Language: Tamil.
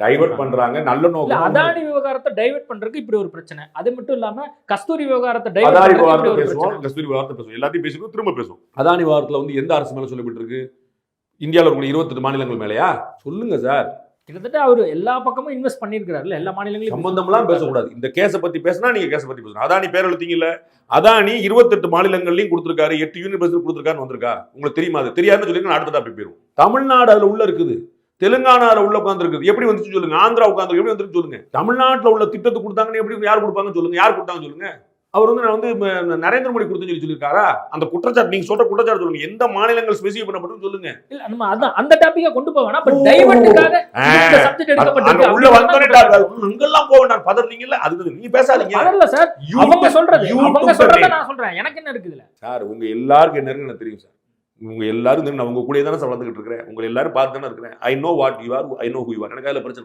டைவர்ட் பண்றாங்க. நல்ல நோக்கம். அதானி விவகாரத்தை டைவர்ட் பண்றதுக்கு இப்படி ஒரு பிரச்சனை. அது மட்டும் இல்லாம கஸ்தூரி விவகாரத்தை அதானி டைவர்ட் விவகாரத்தை பண்றதுக்கு பேசுவோம், கஸ்தூரி விவகாரத்தை பேசுவோம், எல்லாத்தையும் பேசுவோம், திரும்ப பேசுவோம். அதானி விவகாரத்துல வந்து எந்த அரசு மேல சொல்லப்பட்டு இருக்கு? இந்தியாவில் இருக்கிற 28 மாநிலங்கள் மேலயா? சொல்லுங்க சார். கிட்டத்தட்ட அவர் எல்லா பக்கமும் இன்வெஸ்ட் பண்ணிருக்காருல்ல, எல்லா மாநிலங்களையும். சம்பந்தம்லாம் பேசக்கூடாது. இந்த கேஸை பத்தி பேசினா நீங்க கேஸை பத்தி பேசணும். அதானி பேர் எழுத்தீங்கல்ல, அதானி 28 மாநிலங்கள்லயும் கொடுத்திருக்காரு, 8 யூனிவர்சிட்டி கொடுத்திருக்காருன்னு வந்திருக்கா? உங்களுக்கு தெரியுமா? அது தெரியாதுன்னு சொல்லிட்டு அடுத்ததா போய் போயிடும். தமிழ்நாடு அதுல உள்ள இருக்குது, தெலுங்கானால உள்ள உட்கார்ந்து இருக்குது. எப்படி வந்துச்சு சொல்லுங்க? ஆந்திரா உட்கார்ந்து எப்படி வந்துருக்கு சொல்லுங்க? தமிழ்நாட்டுல உள்ள திட்டத்தை கொடுத்தாங்கன்னு எப்படி யார் கொடுப்பாங்க சொல்லுங்க? யார் கொடுத்தாங்க சொல்லுங்க? அவர் வந்து நான் வந்து நரேந்திர மோடி கொடுத்து சொல்லியிருக்காரா? அந்த குற்றச்சாட்டு நீங்க சொல்ற குற்றச்சாட்டு சொல்லுங்க. எந்த மாநிலங்கள் ஸ்பெசிஃபை பண்ணப்பட்டு சொல்லுங்க. இல்ல நம்ம அதான் அந்த டாபிக்கை கொண்டு போவேனா, பட் டைவர்ட்டுக்காக இந்த சப்ஜெக்ட் எடுக்கப்பட்டிருக்கு. உள்ள வந்தோனே அங்கெல்லாம் போக வேண்டாம், பதறீங்கல்ல, அது நீங்க பேசாதீங்க. பதறல சார், அவங்க சொல்றத நான் சொல்றேன். எனக்கு என்ன இருக்குதுல சார்? உங்க எல்லாருக்கும் என்ன இருக்குன்னு தெரியும் சார். உங்க எல்லாரும் நான் உங்க கூட தானே வளர்ந்துகிட்டு இருக்கிறேன். உங்க எல்லாரும் பார்த்து தானே இருக்கிறேன். I know what you are, I know who you are. எனக்கு அதுல பிரச்சனை